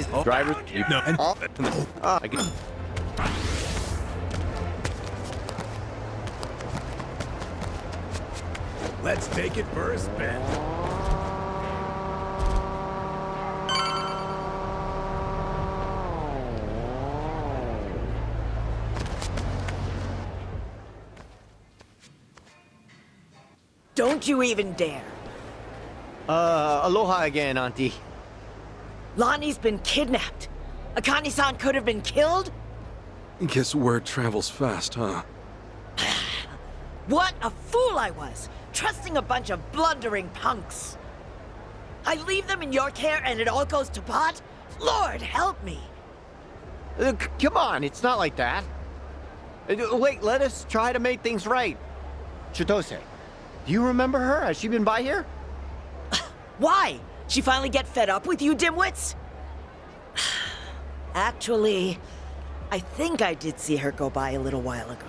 guys, drivers, you No, and I get. let's take it for a spin. Don't you even dare. Aloha again, Auntie. Lonnie's been kidnapped. Akane-san could have been killed? Guess word travels fast, huh? What a fool I was, trusting a bunch of blundering punks. I leave them in your care and it all goes to pot? Lord help me. Come on, it's not like that. Wait, let us try to make things right. Chitose, do you remember her? Has she been by here? Why? She finally get fed up with you dimwits? Actually, I think I did see her go by a little while ago.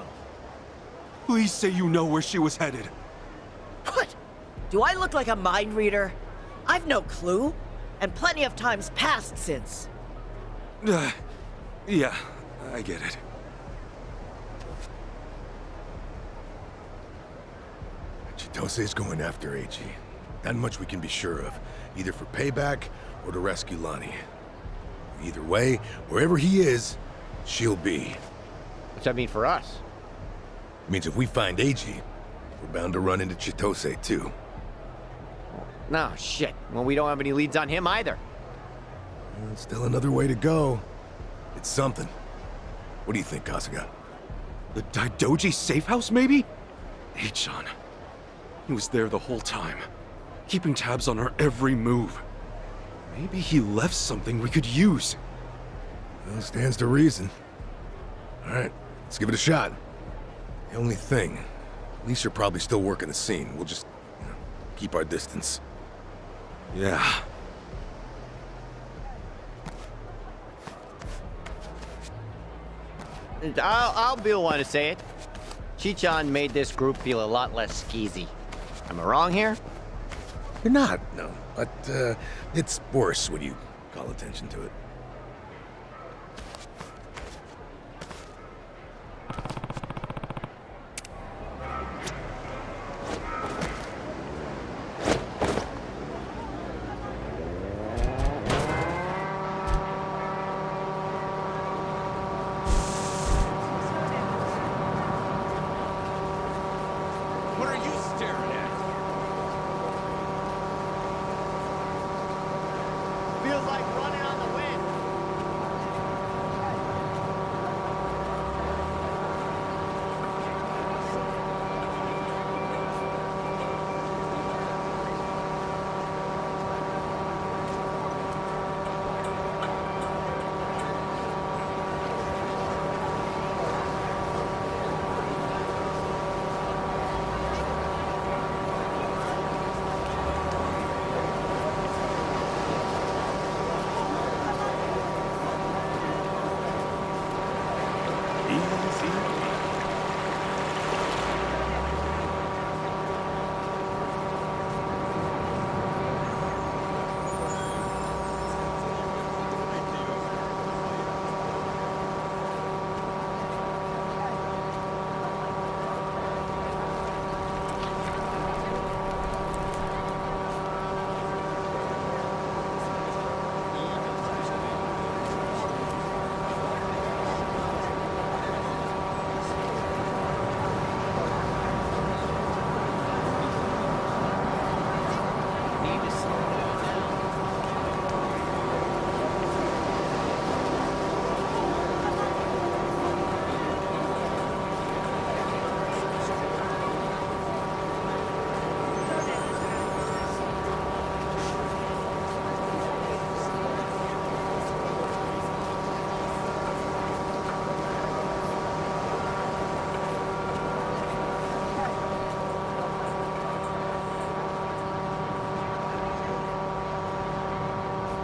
Please say you know where she was headed. What? Do I look like a mind reader? I've no clue, and plenty of times passed since. Yeah, I get it. Chitose's going after Eiji. Not much we can be sure of, either for payback or to rescue Lonnie. Either way, wherever he is, she'll be. What's that mean for us? Means if we find Eiji, we're bound to run into Chitose too. No, shit. Well, we don't have any leads on him either. Still another way to go. It's something. What do you think, Kasuga? The Daidoji safe house, maybe? Eichan. He was there the whole time, keeping tabs on her every move. Maybe he left something we could use. Well, stands to reason. All right, let's give it a shot. The only thing, police are probably still working the scene. We'll just, keep our distance. Yeah. I'll be the one to say it. Chichan made this group feel a lot less skeezy. Am I wrong here? You're not, no. But, it's worse when you call attention to it. What are you staring at? Feels like running on the wind.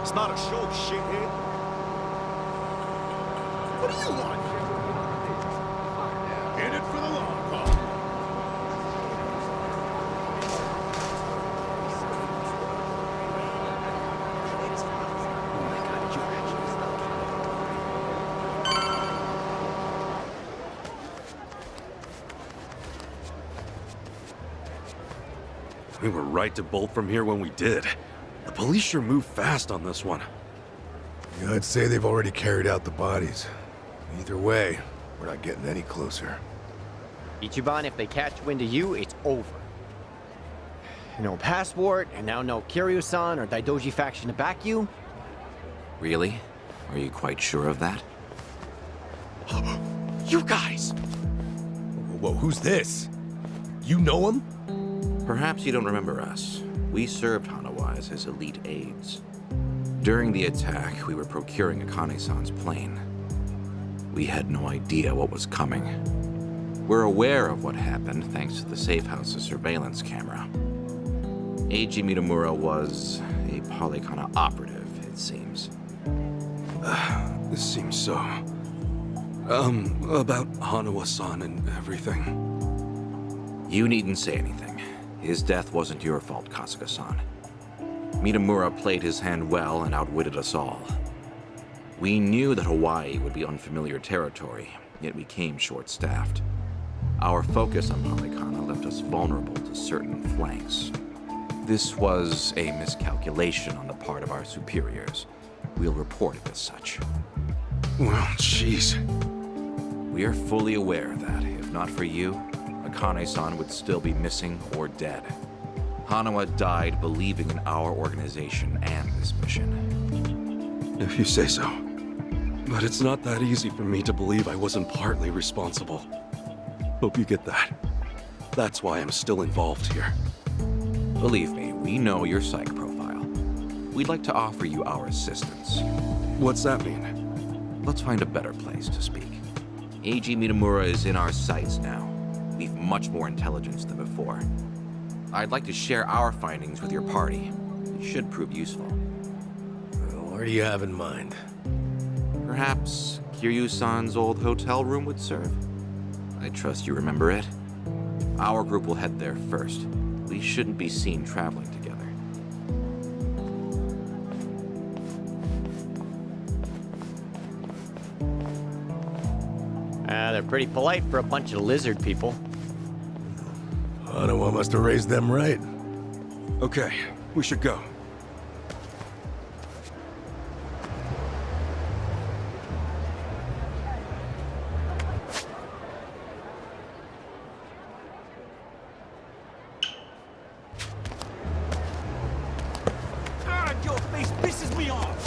It's not a show, shithead. What do you want? In it for the long haul. We were right to bolt from here when we did. The police sure moved fast on this one. Yeah, I'd say they've already carried out the bodies. Either way, we're not getting any closer. Ichiban, if they catch wind of you, it's over. No passport, and now no Kiryu-san or Daidoji faction to back you. Really? Are you quite sure of that? You guys! Whoa, who's this? You know him? Perhaps you don't remember us. We served Hanawa as his elite aides. During the attack, we were procuring Akane-san's plane. We had no idea what was coming. We're aware of what happened thanks to the safe house's surveillance camera. Eiji Mitamura was a Polycana operative, it seems. This seems so... about Hanawa-san and everything. You needn't say anything. His death wasn't your fault, Kasuga-san. Mitamura played his hand well and outwitted us all. We knew that Hawaii would be unfamiliar territory, yet we came short-staffed. Our focus on Polycana left us vulnerable to certain flanks. This was a miscalculation on the part of our superiors. We'll report it as such. Well, jeez. We are fully aware that, if not for you, Akane-san would still be missing or dead. Hanawa died believing in our organization and this mission. If you say so. But it's not that easy for me to believe I wasn't partly responsible. Hope you get that. That's why I'm still involved here. Believe me, we know your psych profile. We'd like to offer you our assistance. What's that mean? Let's find a better place to speak. Eiji Mitamura is in our sights now. We've much more intelligence than before. I'd like to share our findings with your party. It should prove useful. What do you have in mind? Perhaps Kiryu-san's old hotel room would serve? I trust you remember it. Our group will head there first. We shouldn't be seen traveling together. They're pretty polite for a bunch of lizard people. Hanawa must have raised them right. Okay, we should go. God, your face pisses me off!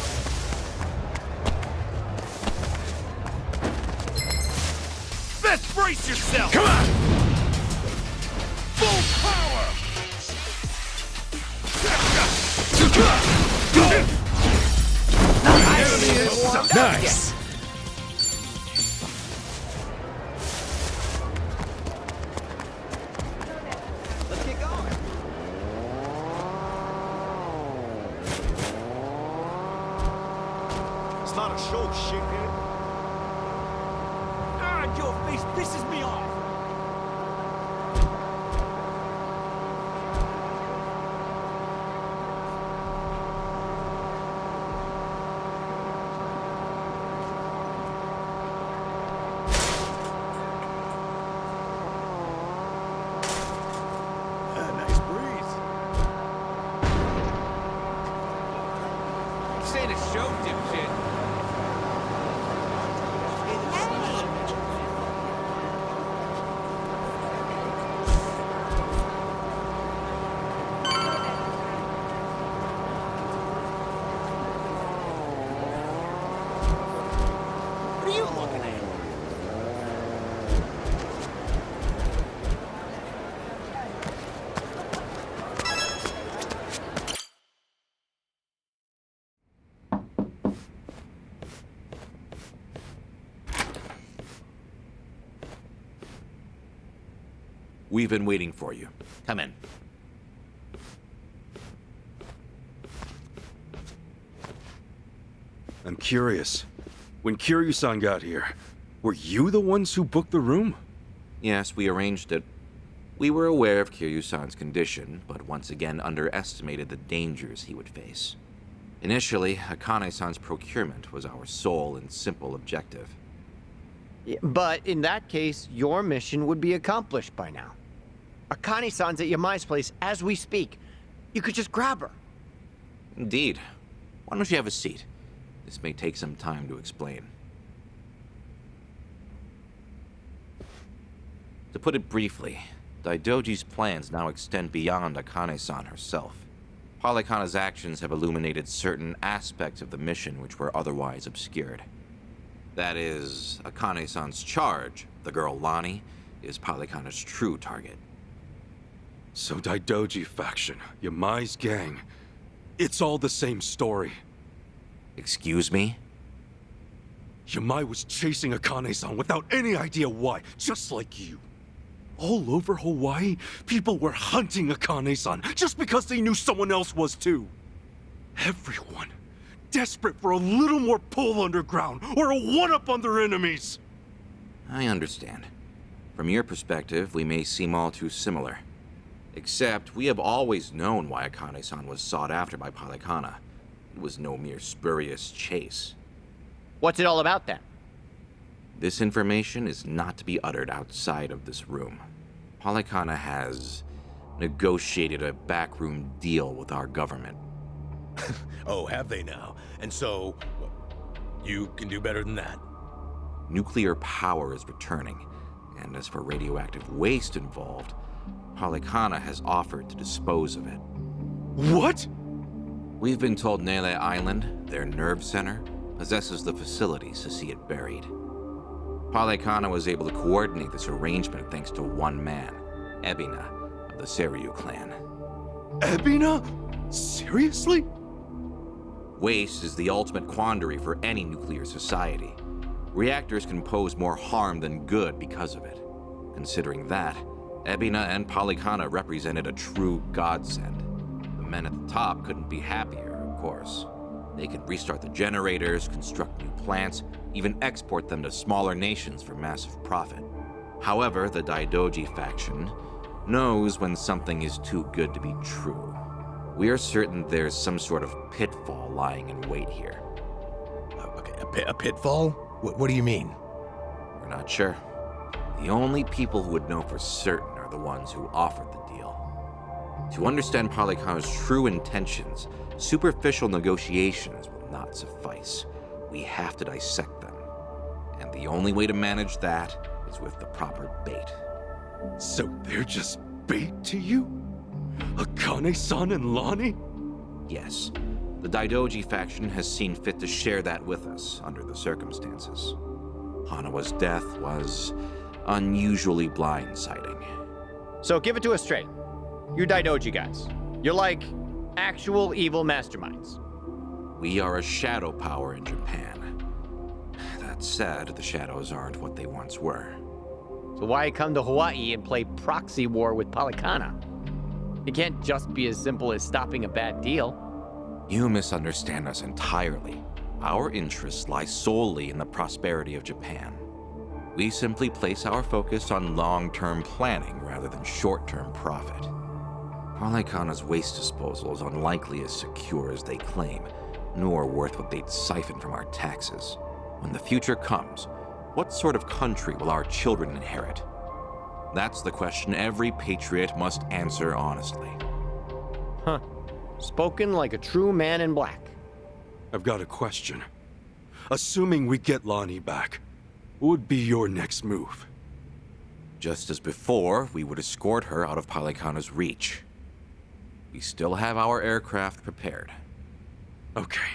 Best brace yourself! Come on! Full power! Nice! Let's get going. It's not a show, shithead. God, your face pisses me off! Nice breeze. This ain't a show, dipshit. What are you looking at? We've been waiting for you. Come in. I'm curious. When Kiryu-san got here, were you the ones who booked the room? Yes, we arranged it. We were aware of Kiryu-san's condition, but once again underestimated the dangers he would face. Initially, Akane-san's procurement was our sole and simple objective. Yeah, but in that case, your mission would be accomplished by now. Akane-san's at Yamai's place as we speak. You could just grab her. Indeed. Why don't you have a seat? This may take some time to explain. To put it briefly, Daidoji's plans now extend beyond Akane-san herself. Polykhana's actions have illuminated certain aspects of the mission which were otherwise obscured. That is, Akane-san's charge, the girl Lani, is Polykhana's true target. So Daidoji faction, Yamai's gang, it's all the same story. Excuse me? Yamai was chasing Akane-san without any idea why, just like you. All over Hawaii, people were hunting Akane-san just because they knew someone else was too. Everyone, desperate for a little more pull underground or a one-up on their enemies. I understand. From your perspective, we may seem all too similar. Except, we have always known why Akane-san was sought after by Polykhana. It was no mere spurious chase. What's it all about then? This information is not to be uttered outside of this room. Polykhana has negotiated a backroom deal with our government. Oh, have they now? And so, you can do better than that. Nuclear power is returning, and as for radioactive waste involved, Polykhana has offered to dispose of it. What? We've been told Nele Island, their nerve center, possesses the facilities to see it buried. Polykhana was able to coordinate this arrangement thanks to one man, Ebina, of the Seiryu clan. Ebina? Seriously? Waste is the ultimate quandary for any nuclear society. Reactors can pose more harm than good because of it. Considering that, Ebina and Polykhana represented a true godsend. The men at the top couldn't be happier, of course. They could restart the generators, construct new plants, even export them to smaller nations for massive profit. However, the Daidoji faction knows when something is too good to be true. We are certain there's some sort of pitfall lying in wait here. Okay, a pitfall? What do you mean? We're not sure. The only people who would know for certain are the ones who offered the deal. To understand Polykhana's true intentions, superficial negotiations will not suffice. We have to dissect them. And the only way to manage that is with the proper bait. So they're just bait to you? Akane-san and Lani? Yes, the Daidoji faction has seen fit to share that with us under the circumstances. Hanawa's death was unusually blindsiding. So give it to us straight. You Daidoji guys. You're like actual evil masterminds. We are a shadow power in Japan. That said, the shadows aren't what they once were. So why come to Hawaii and play proxy war with Polykhana? It can't just be as simple as stopping a bad deal. You misunderstand us entirely. Our interests lie solely in the prosperity of Japan. We simply place our focus on long-term planning rather than short-term profit. Polykhana's waste disposal is unlikely as secure as they claim, nor worth what they'd siphon from our taxes. When the future comes, what sort of country will our children inherit? That's the question every patriot must answer honestly. Huh. Spoken like a true man in black. I've got a question. Assuming we get Lani back, what would be your next move? Just as before, we would escort her out of Polykhana's reach. We still have our aircraft prepared. Okay.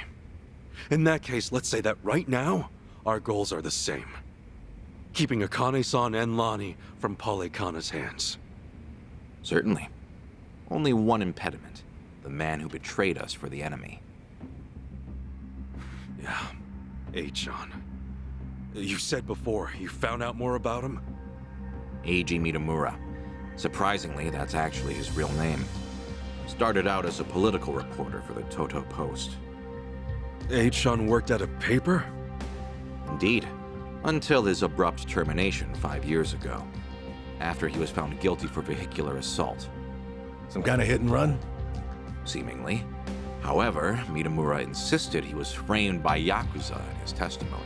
In that case, let's say that right now, our goals are the same. Keeping Akane-san and Lani from Polykhana's hands. Certainly. Only one impediment. The man who betrayed us for the enemy. Yeah, Eichan. You said before, you found out more about him? Eiji Mitamura. Surprisingly, that's actually his real name. Started out as a political reporter for the Toto Post. Eichan worked at a paper? Indeed. Until his abrupt termination 5 years ago. After he was found guilty for vehicular assault. Some kind of hit and run? Seemingly. However, Mitamura insisted he was framed by Yakuza in his testimony.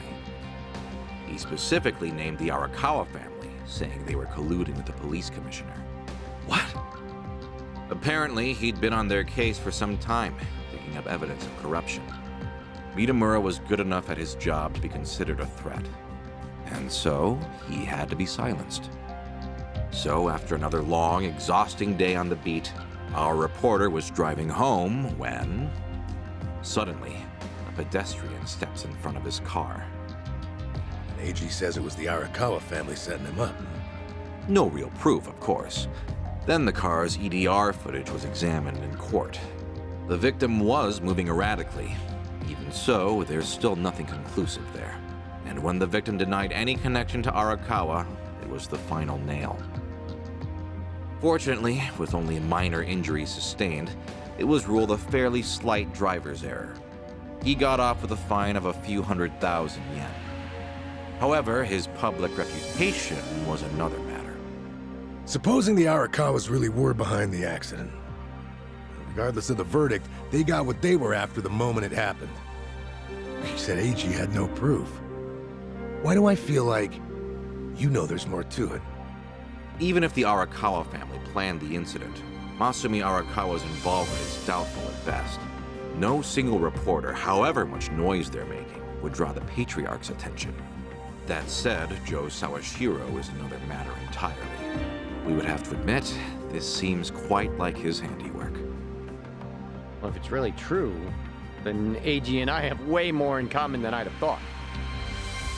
He specifically named the Arakawa family, saying they were colluding with the police commissioner. What? Apparently, he'd been on their case for some time, digging up evidence of corruption. Mitamura was good enough at his job to be considered a threat. And so, he had to be silenced. So, after another long, exhausting day on the beat, our reporter was driving home when... Suddenly, a pedestrian steps in front of his car. And AG says it was the Arakawa family setting him up. No real proof, of course. Then the car's EDR footage was examined in court. The victim was moving erratically. Even so, there's still nothing conclusive there. And when the victim denied any connection to Arakawa, it was the final nail. Fortunately, with only minor injuries sustained, it was ruled a fairly slight driver's error. He got off with a fine of a few 100,000 yen. However, his public reputation was another matter. Supposing the Arakawas really were behind the accident. Regardless of the verdict, they got what they were after the moment it happened. She said AG had no proof. Why do I feel like you know there's more to it? Even if the Arakawa family planned the incident, Masumi Arakawa's involvement is doubtful at best. No single reporter, however much noise they're making, would draw the Patriarch's attention. That said, Joe Sawashiro is another matter entirely. We would have to admit, this seems quite like his handiwork. Well, if it's really true, then AG and I have way more in common than I'd have thought.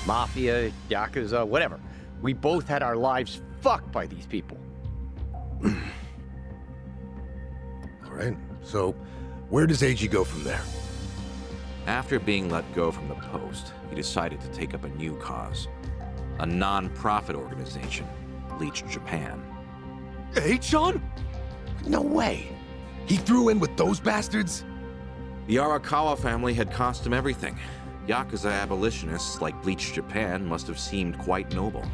Mafia, Yakuza, whatever. We both had our lives fucked by these people. All right, so where does AG go from there? After being let go from the post, he decided to take up a new cause. A non-profit organization, Bleach Japan. H-chan? No way. He threw in with those bastards? The Arakawa family had cost him everything. Yakuza abolitionists like Bleach Japan must have seemed quite noble.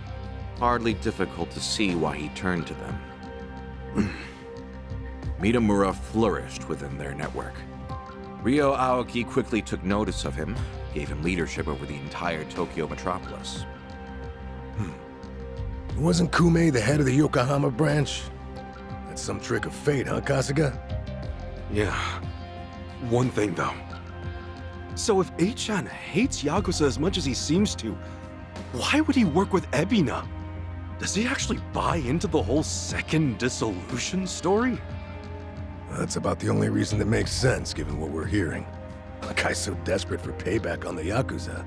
Hardly difficult to see why he turned to them. Mitamura flourished within their network. Ryo Aoki quickly took notice of him, gave him leadership over the entire Tokyo metropolis. Wasn't Kume the head of the Yokohama branch? That's some trick of fate, huh, Kasuga? Yeah. One thing, though. So if H-chan hates Yakuza as much as he seems to, why would he work with Ebina? Does he actually buy into the whole second dissolution story? That's about the only reason that makes sense, given what we're hearing. A guy's so desperate for payback on the Yakuza.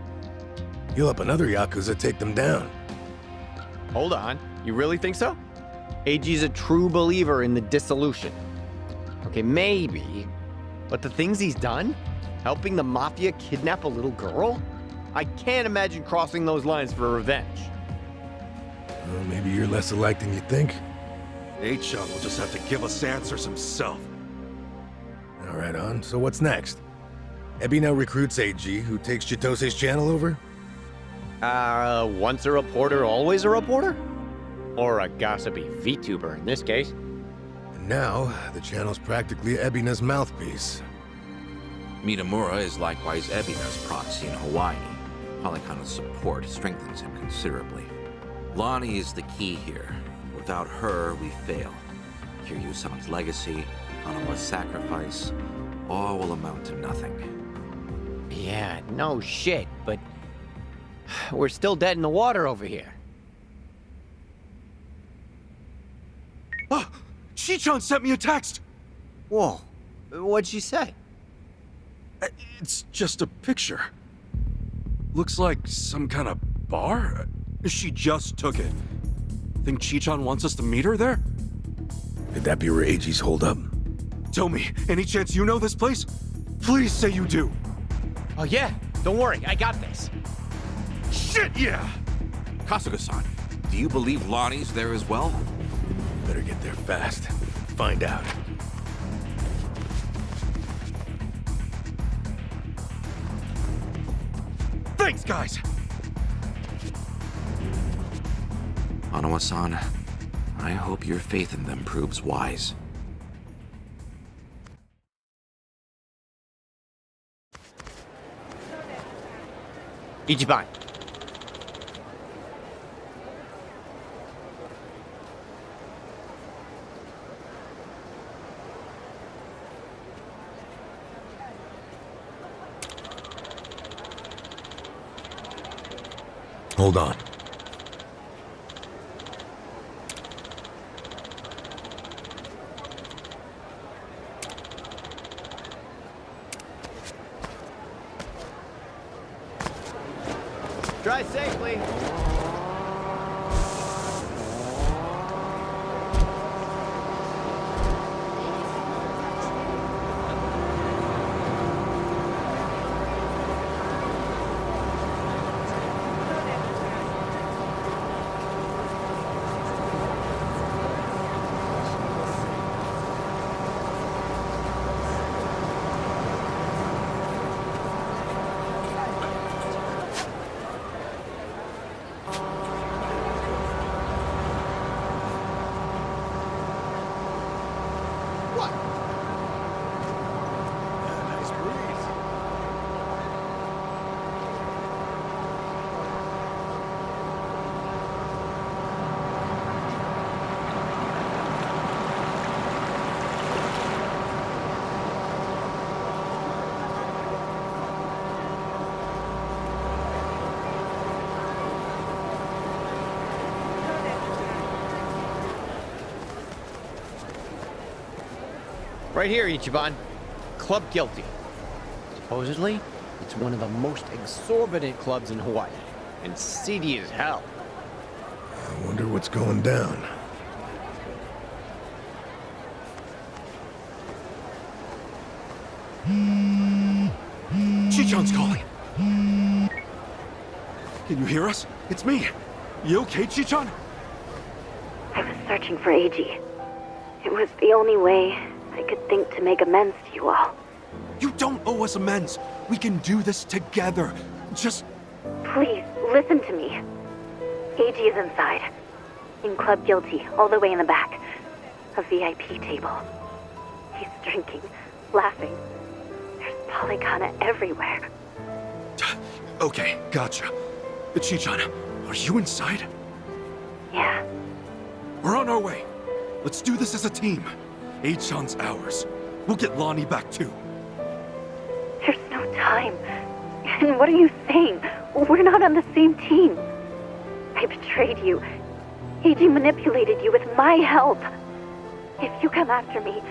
He'll help another Yakuza take them down. Hold on. You really think so? AG's a true believer in the dissolution. Okay, maybe. But the things he's done? Helping the Mafia kidnap a little girl? I can't imagine crossing those lines for revenge. Well, maybe you're less alike than you think. H-chan will just have to give us answers himself. All right, on. So what's next? Ebina recruits AG, who takes Chitose's channel over? Once a reporter, always a reporter? Or a gossipy VTuber in this case. And now, the channel's practically Ebina's mouthpiece. Mitamura is likewise Ebina's proxy in Hawaii. Polycona's support strengthens him considerably. Lonnie is the key here. Without her, we fail. Kiryu-san's legacy, Hanawa's sacrifice, all will amount to nothing. Yeah, no shit, but we're still dead in the water over here. Ah! Chi-chan sent me a text! Whoa, what'd she say? It's just a picture. Looks like some kind of bar? She just took it. Think Chi-chan wants us to meet her there? Could that be where AG's holed up? Tell me, any chance you know this place? Please say you do. Oh yeah, don't worry, I got this. Shit, yeah! Kasuga-san, do you believe Lonnie's there as well? Better get there fast. Find out. Thanks, guys! Hanawa-san, I hope your faith in them proves wise. Ichiban. Hold on. Drive safely. Right here, Ichiban. Club Guilty. Supposedly, it's one of the most exorbitant clubs in Hawaii. And seedy as hell. I wonder what's going down. Chichan's calling. Can you hear us? It's me. You okay, Chichan? I was searching for Eiji. It was the only way I could think to make amends to you all. You don't owe us amends. We can do this together. Just... Please, listen to me. Eiji is inside. In Club Guilty, all the way in the back. A VIP table. He's drinking, laughing. There's polygana everywhere. Okay, gotcha. Chichan, are you inside? Yeah. We're on our way. Let's do this as a team. Eichan's ours. We'll get Lonnie back too. There's no time. And what are you saying? We're not on the same team. I betrayed you. Eiji manipulated you with my help. If you come after me,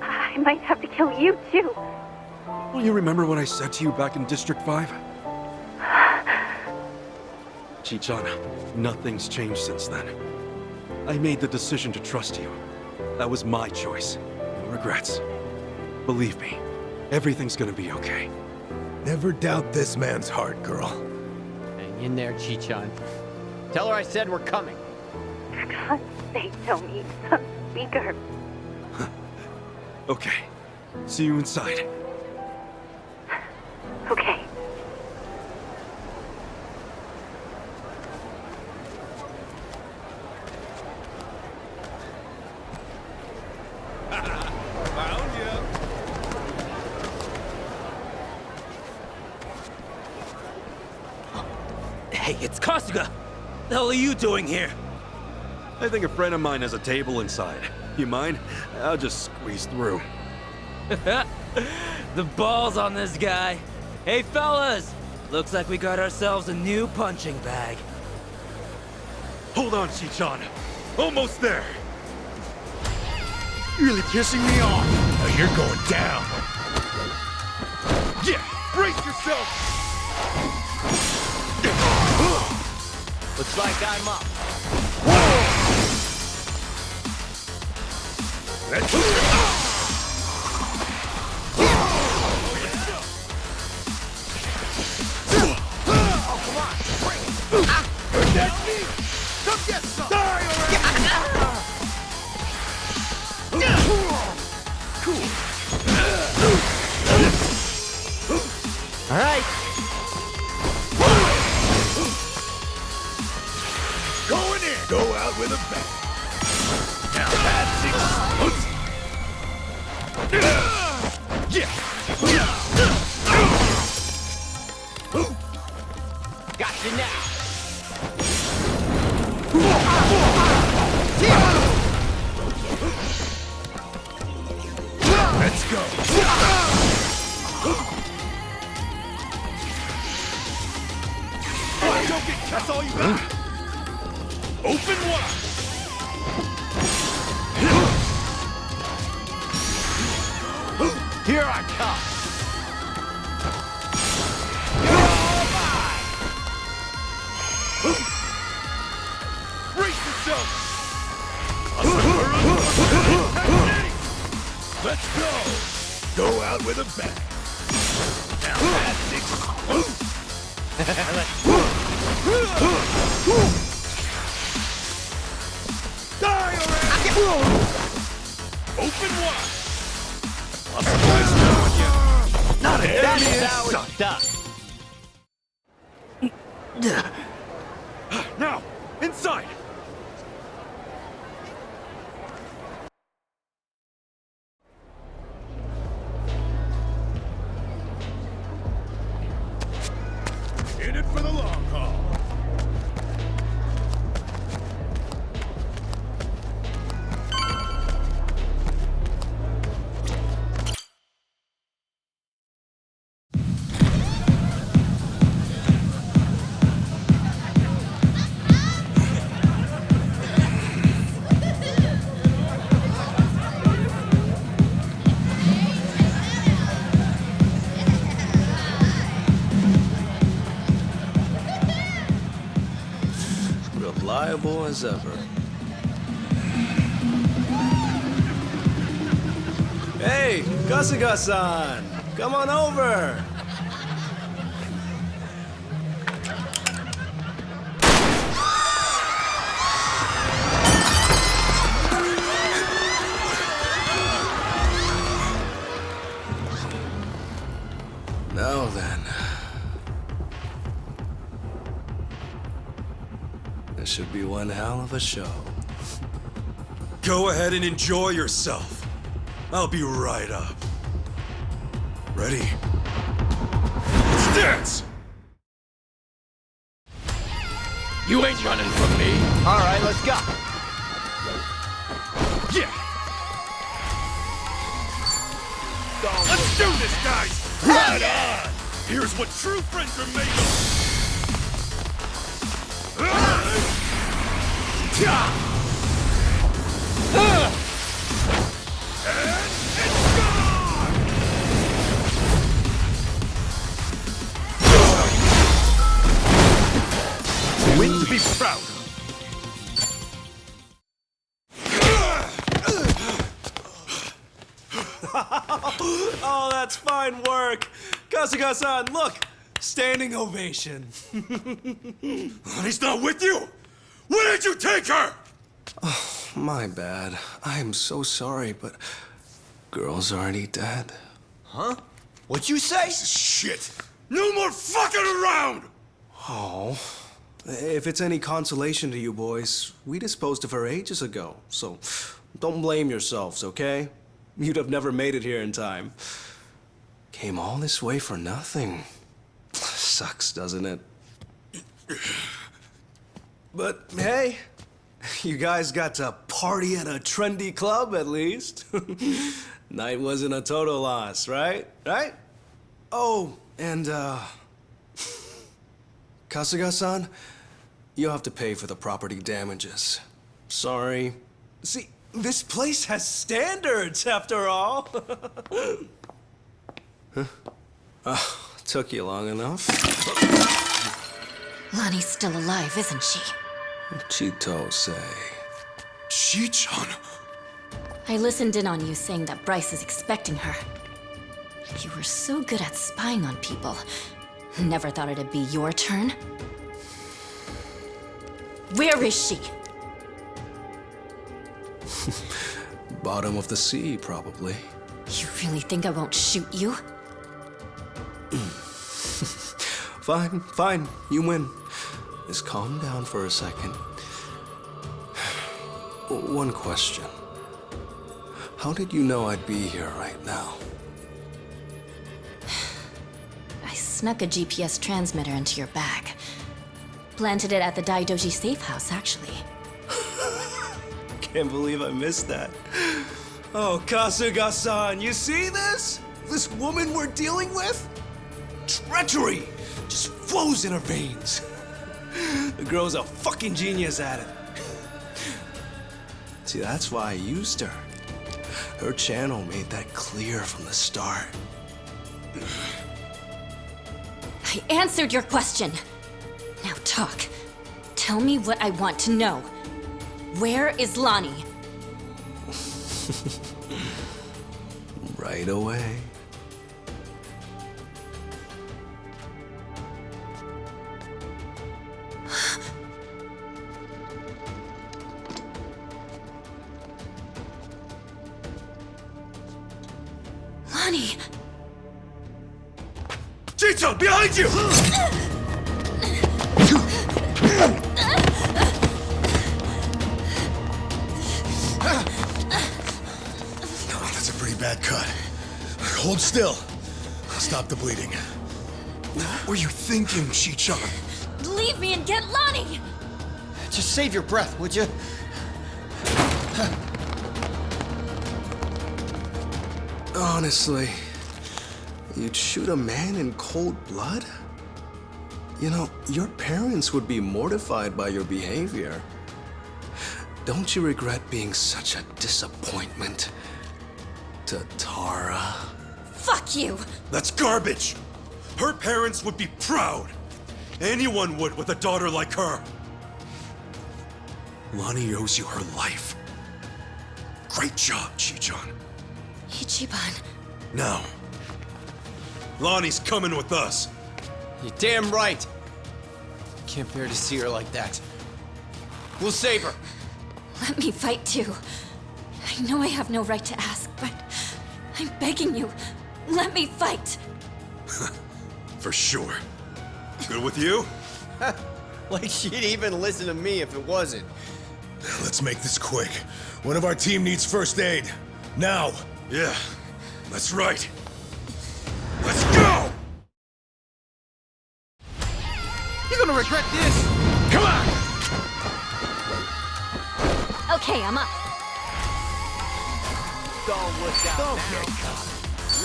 I might have to kill you too. Well, you remember what I said to you back in District 5? Chichan, nothing's changed since then. I made the decision to trust you. That was my choice. No regrets. Believe me, everything's gonna be okay. Never doubt this man's heart, girl. Hang in there, Chichan. Tell her I said we're coming. For God's sake, Tony. Some speaker. Okay. See you inside. Okay. Hey, it's Kasuga! The hell are you doing here? I think a friend of mine has a table inside. You mind? I'll just squeeze through. The balls on this guy. Hey, fellas! Looks like we got ourselves a new punching bag. Hold on, Chichan. Almost there. Really pissing me off. Now you're going down. Yeah, brace yourself. Looks like I'm up. All right. Going in. Go out with a bang. Now that's it. Gotcha now. Let's go. Don't get That's all you got. Open wide. Here I come. Brace yourself. Let's go! Go out with a bang. Now that's it. Die already! Open wide. Not a Enemy in sour sight. stuff. Now, inside. In it for the long haul. Reliable as ever. Hey, Kasuga-san! Come on over! Now then. This should be one hell of a show. Go ahead and enjoy yourself. I'll be right up. Ready? Let's dance! You ain't running from me. All right, let's go. Yeah! Let's do this, guys! Right on! Here's what true friends are made of! And it's gone! Win to be proud of. Oh, that's fine work! Kasuga-san, look! Standing ovation. He's not with you! Where did you take her? My bad. I am so sorry, but girl's already dead. Huh? What'd you say? Shit! No more fucking around! Oh. If it's any consolation to you boys, we disposed of her ages ago, so don't blame yourselves, okay? You'd have never made it here in time. Came all this way for nothing. Sucks, doesn't it? But hey, you guys got to party at a trendy club at least. Night wasn't a total loss, right? Right? Oh, and Kasuga-san, you'll have to pay for the property damages. Sorry. See, this place has standards after all. Huh? Took you long enough. Lonnie's still alive, isn't she? Chito say. Chi-chan? I listened in on you saying that Bryce is expecting her. You were so good at spying on people. Never thought it'd be your turn. Where is she? Bottom of the sea, probably. You really think I won't shoot you? Fine, fine. You win. Just calm down for a second. One question. How did you know I'd be here right now? I snuck a GPS transmitter into your bag. Planted it at the Daidoji safe house, actually. Can't believe I missed that. Oh, Kasuga-san, you see this? This woman we're dealing with? Treachery just flows in her veins. The girl's a fucking genius at it. See, that's why I used her. Her channel made that clear from the start. I answered your question. Now talk. Tell me what I want to know. Where is Lonnie? Right away. Lonnie! Chicho, behind you! Oh, that's a pretty bad cut. Hold still. Stop the bleeding. What were you thinking, Chicho? Leave me and get Lonnie! Just save your breath, would you? Honestly, you'd shoot a man in cold blood? You know, your parents would be mortified by your behavior. Don't you regret being such a disappointment to Tara? Fuck you! That's garbage! Her parents would be proud! Anyone would with a daughter like her! Lonnie owes you her life. Great job, Chichon. Ichiban. Now, Lonnie's coming with us. You're damn right. Can't bear to see her like that. We'll save her. Let me fight too. I know I have no right to ask, but I'm begging you. Let me fight. For sure. Good with you? Like she'd even listen to me if it wasn't. Let's make this quick. One of our team needs first aid. Now! Yeah, that's right. Let's go! You're gonna regret this! Come on! Okay, I'm up. Don't look down now.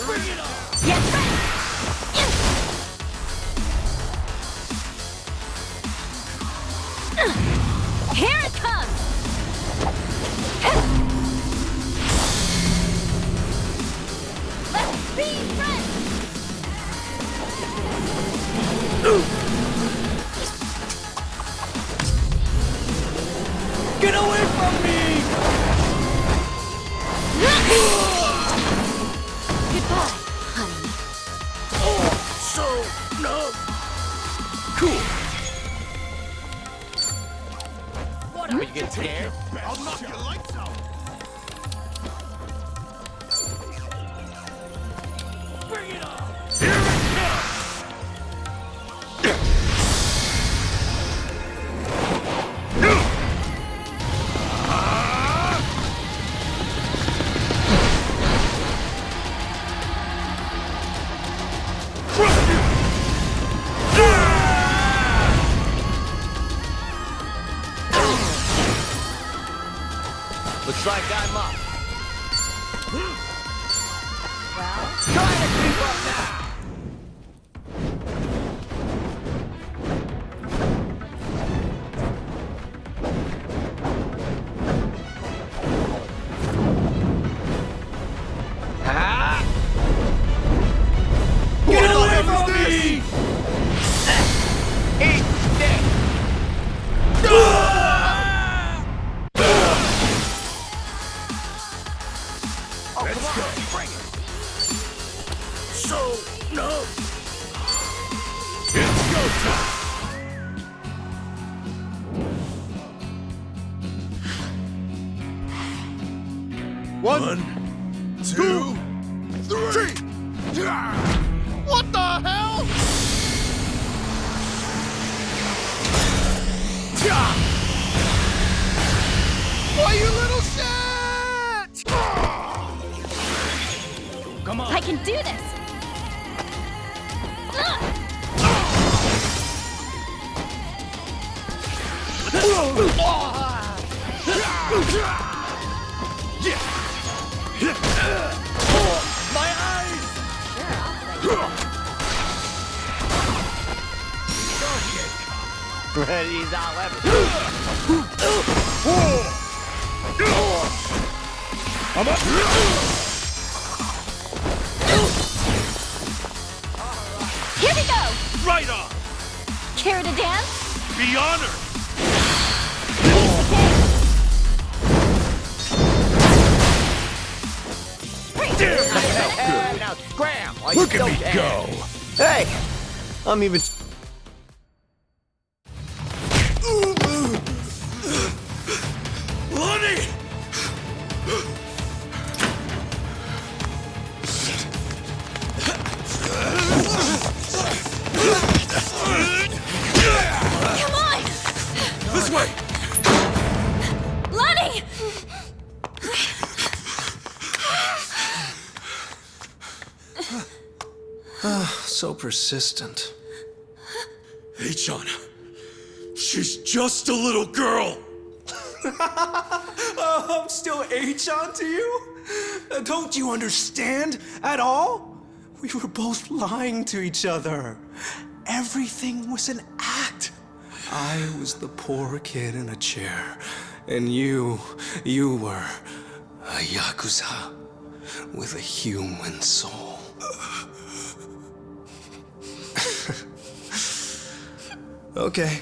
Bring it on! Yes! Here it comes! Let's be friends! Get away from me! Goodbye, honey. Cool. What? You get scared? I'll knock your lights out! Bring it on! Looks like I'm up. Try to keep up now! Get away from me! Eat this! Let's go! Bring it! It's go time! One, two, three! What the hell? Why, you little shit! Come on! I can do this! My eyes! He's all level. I'm up. Here we go! Right on! Care to dance? Be honored! Hey, now scram! while Look you at me still go. can. Hey, I'm even. Lonnie! Come on! This way! Lonnie! So persistent. H-On. She's just a little girl! I'm still H-On to you? Don't you understand at all? We were both lying to each other. Everything was an act. I was the poor kid in a chair, and you were a Yakuza with a human soul. Okay,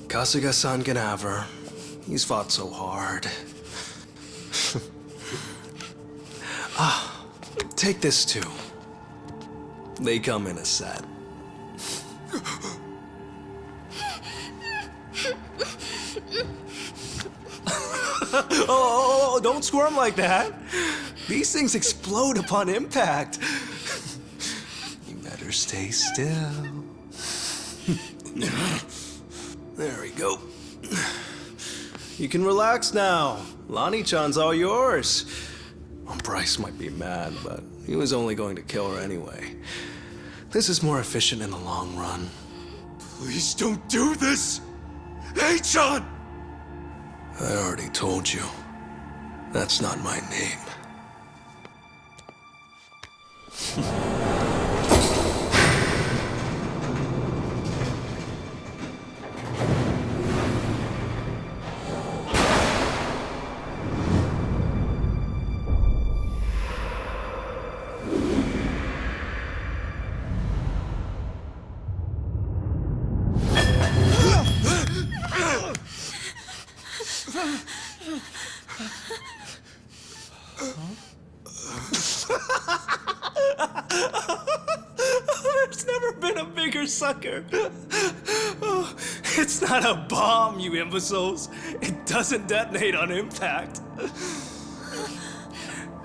Kasuga-san can have her. He's fought so hard. Take this too. They come in a set. Oh, don't squirm like that. These things explode upon impact. You better stay still. There we go. You can relax now. Lonnie-chan's all yours. Well, Bryce might be mad, but he was only going to kill her anyway. This is more efficient in the long run. Please don't do this! H-On! I already told you. That's not my name. There's never been a bigger sucker. Oh, it's not a bomb, you imbeciles. It doesn't detonate on impact.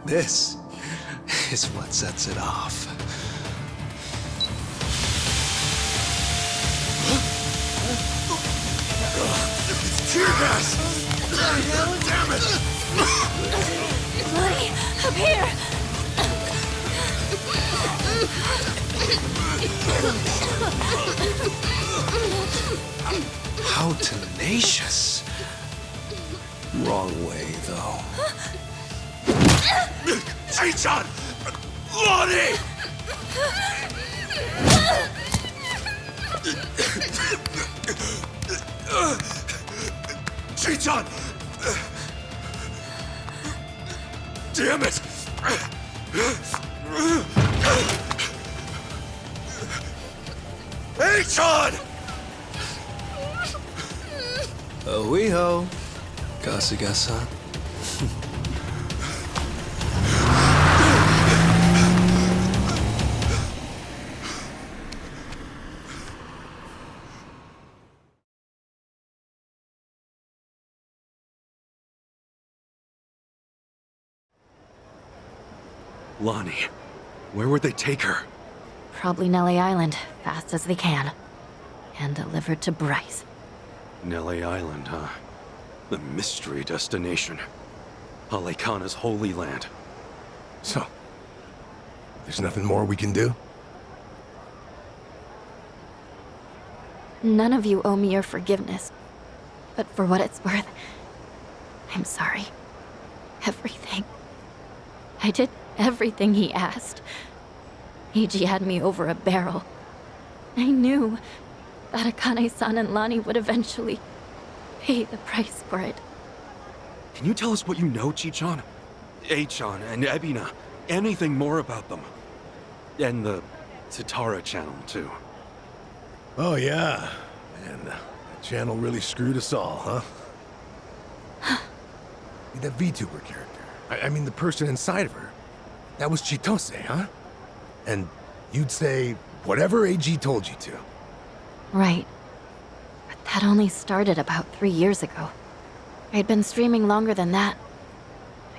This is what sets it off. It's tear gas! Damn it! Lonnie, up here! How tenacious. Wrong way, though. H-On! Lonnie! H-On! Damn it! H-On! Oiho, Kasuga-san. Lonnie, where would they take her? Probably Nelly Island, fast as they can. And delivered to Bryce. Nelly Island, huh? The mystery destination. Alekana's holy land. So, there's nothing more we can do? None of you owe me your forgiveness. But for what it's worth, I'm sorry. Everything. I did everything he asked. Eiji had me over a barrel. I knew. that Akane-san and Lani would eventually pay the price for it. Can you tell us what you know, Chichan? A-chan and Ebina. Anything more about them? And the Tatara channel, too. Oh, yeah. And that channel really screwed us all, huh? That VTuber character. I mean, the person inside of her. That was Chitose, huh? And you'd say whatever AG told you to. Right. But that only started about 3 years ago. I'd been streaming longer than that.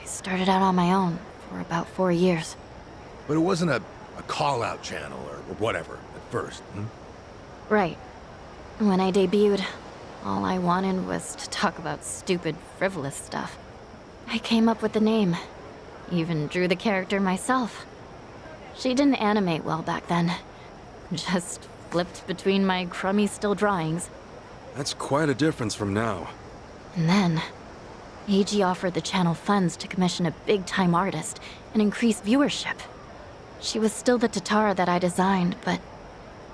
I started out on my own for about 4 years. But it wasn't a call-out channel or whatever at first, hmm? Right. When I debuted, all I wanted was to talk about stupid, frivolous stuff. I came up with the name. Even drew the character myself. She didn't animate well back then. Just flipped between my crummy still drawings. That's quite a difference from now. And then, AG offered the channel funds to commission a big-time artist and increase viewership. She was still the Tatara that I designed, but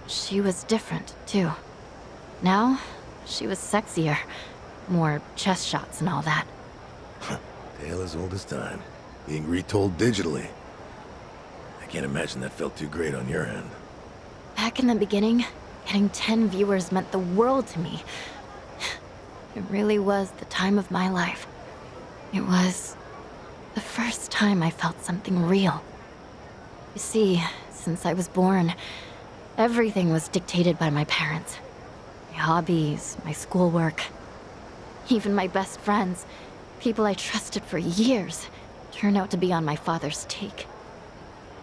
she was different, too. Now, she was sexier. More chest shots and all that. Tale as old as time. Being retold digitally. I can't imagine that felt too great on your end. Back in the beginning, getting 10 viewers meant the world to me. It really was the time of my life. It was the first time I felt something real. You see, since I was born, everything was dictated by my parents. My hobbies, my schoolwork, even my best friends, people I trusted for years, turned out to be on my father's take.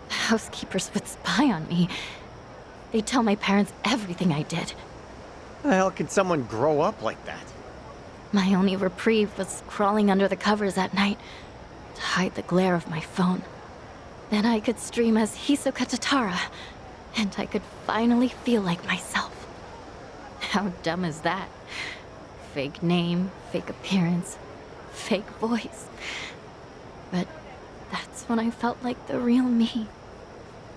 The housekeepers would spy on me. They'd tell my parents everything I did. How the hell could someone grow up like that? My only reprieve was crawling under the covers at night to hide the glare of my phone. Then I could stream as Hisoka Tatara, and I could finally feel like myself. How dumb is that? Fake name, fake appearance, fake voice. But that's when I felt like the real me.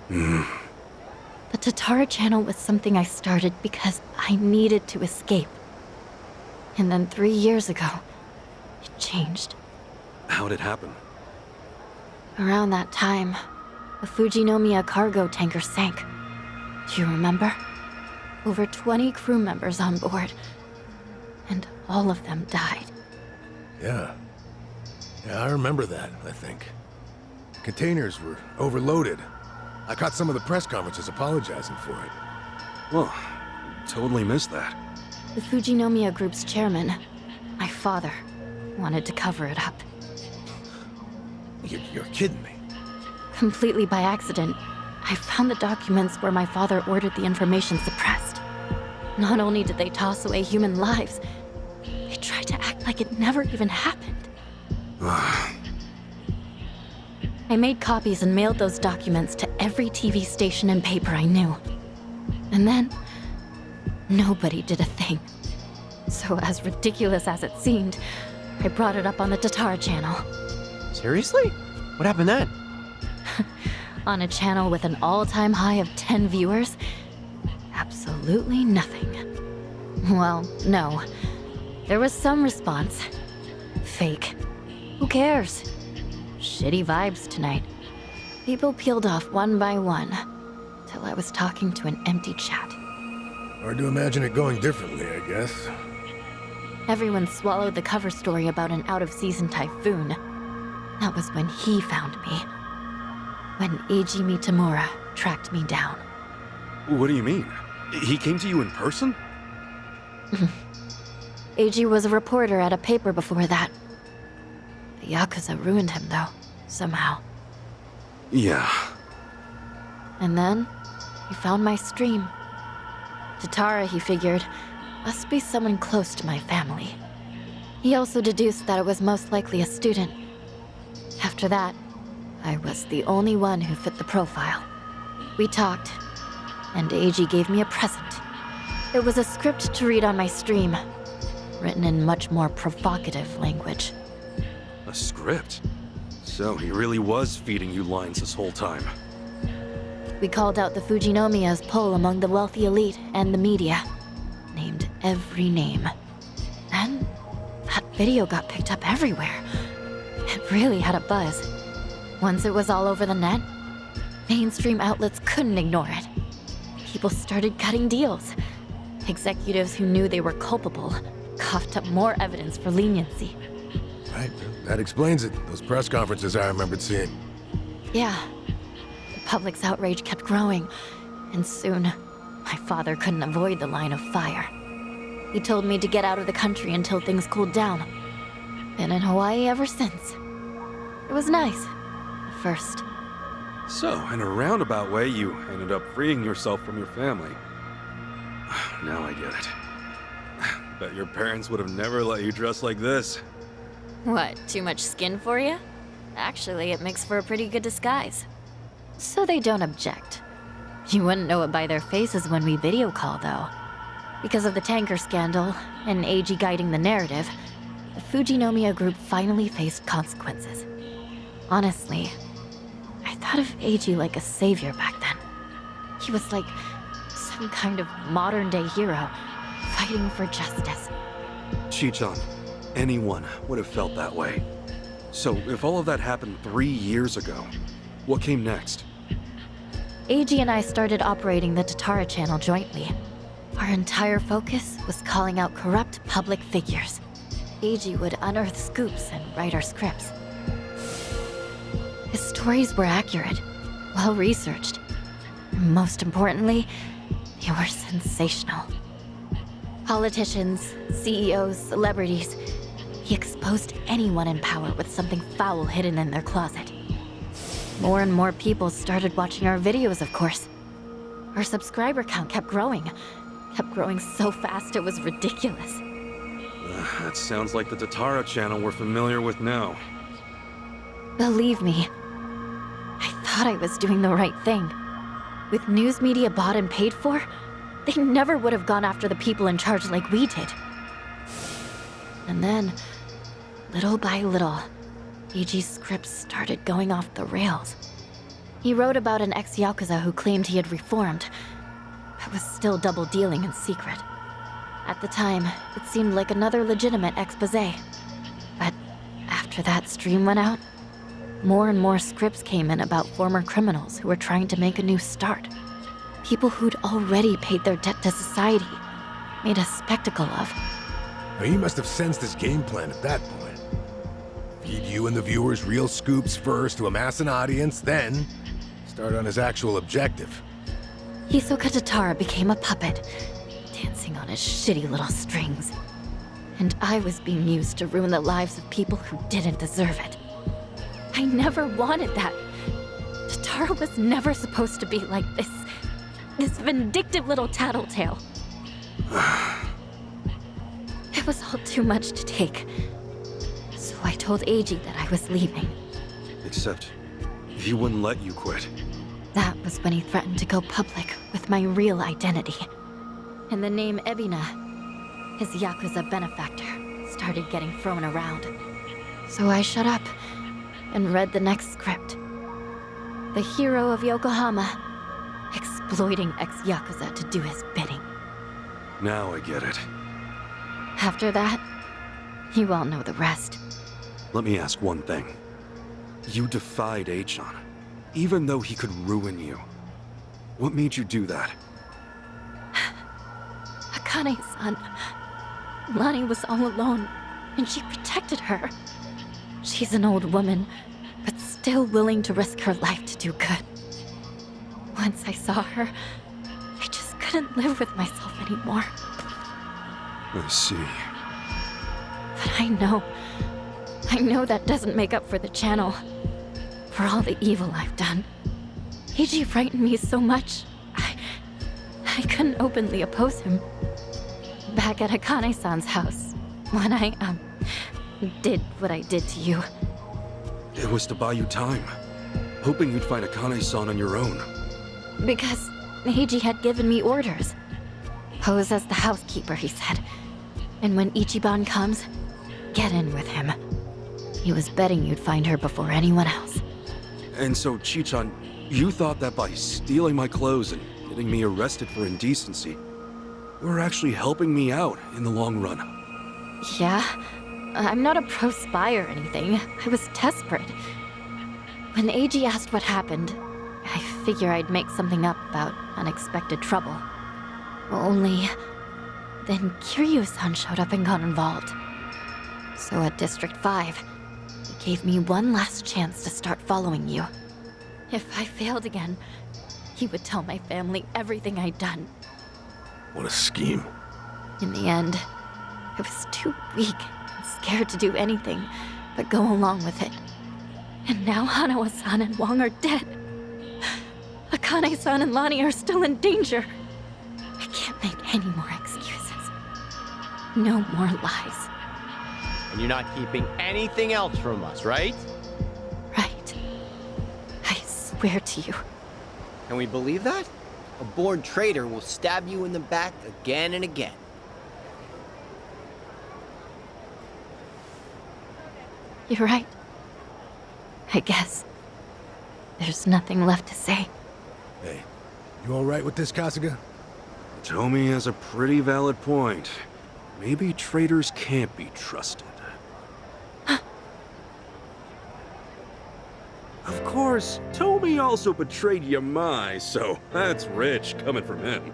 The Tatara channel was something I started because I needed to escape. And then 3 years ago, it changed. How'd it happen? Around that time, the Fujinomiya cargo tanker sank. Do you remember? Over 20 crew members on board. And all of them died. Yeah. Yeah, I remember that, I think. Containers were overloaded. I caught some of the press conferences apologizing for it. Well, totally missed that. The Fujinomiya Group's chairman, my father, wanted to cover it up. You're kidding me. Completely by accident, I found the documents where my father ordered the information suppressed. Not only did they toss away human lives, they tried to act like it never even happened. I made copies and mailed those documents to every TV station and paper I knew. And then, nobody did a thing. So as ridiculous as it seemed, I brought it up on the Tatara channel. Seriously? What happened then? On a channel with an all-time high of 10 viewers? Absolutely nothing. Well, no. There was some response. Fake. Who cares? Shitty vibes tonight. People peeled off one by one, till I was talking to an empty chat. Hard to imagine it going differently, I guess. Everyone swallowed the cover story about an out-of-season typhoon. That was when he found me. When Eiji Mitamura tracked me down. What do you mean? He came to you in person? Eiji was a reporter at a paper before that. The Yakuza ruined him, though, somehow. Yeah. And then, he found my stream. Tatara, he figured, must be someone close to my family. He also deduced that it was most likely a student. After that, I was the only one who fit the profile. We talked, and Eiji gave me a present. It was a script to read on my stream, written in much more provocative language. A script? So he really was feeding you lines this whole time. We called out the Fujinomiya's pull among the wealthy elite and the media. named every name. And that video got picked up everywhere. It really had a buzz. Once it was all over the net, mainstream outlets couldn't ignore it. People started cutting deals. Executives who knew they were culpable coughed up more evidence for leniency. Right, that explains it. Those press conferences I remembered seeing. Yeah. The public's outrage kept growing, and soon, my father couldn't avoid the line of fire. He told me to get out of the country until things cooled down. Been in Hawaii ever since. It was nice. At first. So, in a roundabout way, you ended up freeing yourself from your family. Now I get it. Bet your parents would have never let you dress like this. What, too much skin for you? Actually, it makes for a pretty good disguise. So they don't object. You wouldn't know it by their faces when we video call, though. Because of the tanker scandal, and AG guiding the narrative, the Fujinomiya group finally faced consequences. Honestly, I thought of AG like a savior back then. He was like some kind of modern-day hero, fighting for justice. Chi-chan, anyone would have felt that way. So, if all of that happened 3 years ago, what came next? AG and I started operating the Tatara channel jointly. Our entire focus was calling out corrupt public figures. AG would unearth scoops and write our scripts. His stories were accurate, well-researched. Most importantly, they were sensational. Politicians, CEOs, celebrities. He exposed anyone in power with something foul hidden in their closet. More and more people started watching our videos, of course. Our subscriber count kept growing. Kept growing so fast it was ridiculous. That sounds like the Tatara channel we're familiar with now. Believe me, I thought I was doing the right thing. With news media bought and paid for, they never would have gone after the people in charge like we did. And then, little by little, AG's scripts started going off the rails. He wrote about an ex-Yakuza who claimed he had reformed, but was still double-dealing in secret. At the time, it seemed like another legitimate exposé. But after that stream went out, more and more scripts came in about former criminals who were trying to make a new start. People who'd already paid their debt to society, made a spectacle of. Now, he must have sensed his game plan at that point. Feed you and the viewers real scoops first to amass an audience, then start on his actual objective. Hisoka Tatara became a puppet, dancing on his shitty little strings. And I was being used to ruin the lives of people who didn't deserve it. I never wanted that. Tatara was never supposed to be like this vindictive little tattletale. It was all too much to take. So I told AG that I was leaving. Except, he wouldn't let you quit. That was when he threatened to go public with my real identity. And the name Ebina, his Yakuza benefactor, started getting thrown around. So I shut up and read the next script. The hero of Yokohama, exploiting ex-Yakuza to do his bidding. Now I get it. After that, you all know the rest. Let me ask one thing. You defied Achan, even though he could ruin you. What made you do that? Akane-san, Lani was all alone, and she protected her. She's an old woman, but still willing to risk her life to do good. Once I saw her, I just couldn't live with myself anymore. I see. But I know that doesn't make up for the channel. For all the evil I've done. Eiji frightened me so much, I couldn't openly oppose him. Back at Akane-san's house, when I, did what I did to you. It was to buy you time, hoping you'd find Akane-san on your own. Because Eiji had given me orders. Pose as the housekeeper, he said. And when Ichiban comes, get in with him. He was betting you'd find her before anyone else. And so, Chi-chan, you thought that by stealing my clothes and getting me arrested for indecency, were actually helping me out in the long run. Yeah? I'm not a pro spy or anything. I was desperate. When AG asked what happened, I figure I'd make something up about unexpected trouble. Only... then Kiryu-san showed up and got involved. So at District 5, he gave me one last chance to start following you. If I failed again, he would tell my family everything I'd done. What a scheme. In the end, I was too weak and scared to do anything but go along with it. And now Hanawa-san and Wong are dead. Akane-san and Lonnie are still in danger. I can't make any more excuses. No more lies. And you're not keeping anything else from us, right? Right. I swear to you. Can we believe that? A born traitor will stab you in the back again and again. You're right. I guess. There's nothing left to say. Hey, you alright with this, Kasuga? Tomi has a pretty valid point. Maybe traitors can't be trusted. Of course, Tomi also betrayed Yamai, so that's rich coming from him.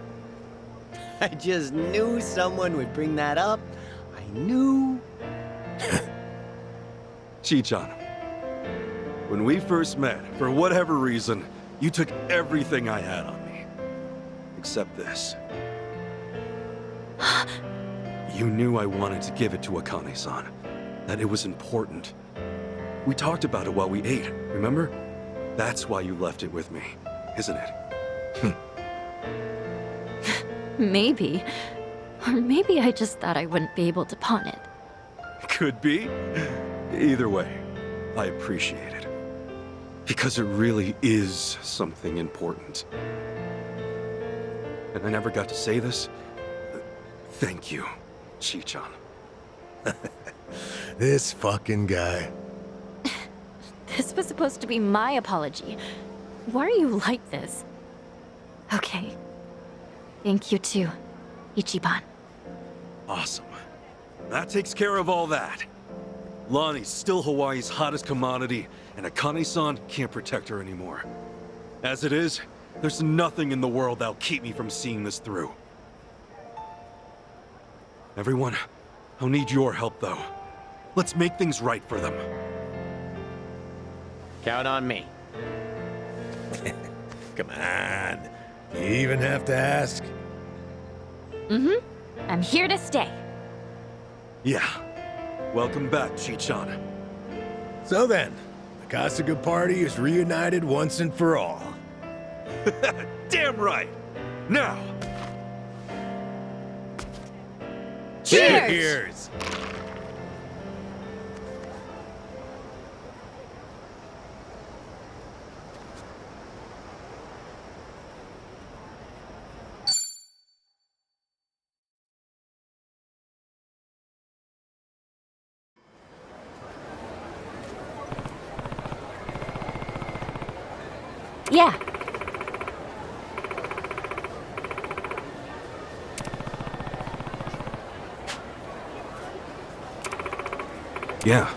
I just knew someone would bring that up. I knew. Chichan, when we first met, for whatever reason, you took everything I had on me. Except this. You knew I wanted to give it to Akane-san. That it was important. We talked about it while we ate, remember? That's why you left it with me, isn't it? Maybe. Or maybe I just thought I wouldn't be able to pawn it. Could be. Either way, I appreciate it. Because it really is something important. And I never got to say this. Thank you, Chichan. This fucking guy. This was supposed to be my apology. Why are you like this? Okay. Thank you too, Ichiban. Awesome. That takes care of all that. Lonnie's still Hawaii's hottest commodity, and Akane-san can't protect her anymore. As it is, there's nothing in the world that'll keep me from seeing this through. Everyone, I'll need your help though. Let's make things right for them. Count on me. Come on. You even have to ask? I'm here to stay. Yeah. Welcome back, Chichan. So then, the Kasuga party is reunited once and for all. Damn right! Now! Cheers! Yeah. Yeah.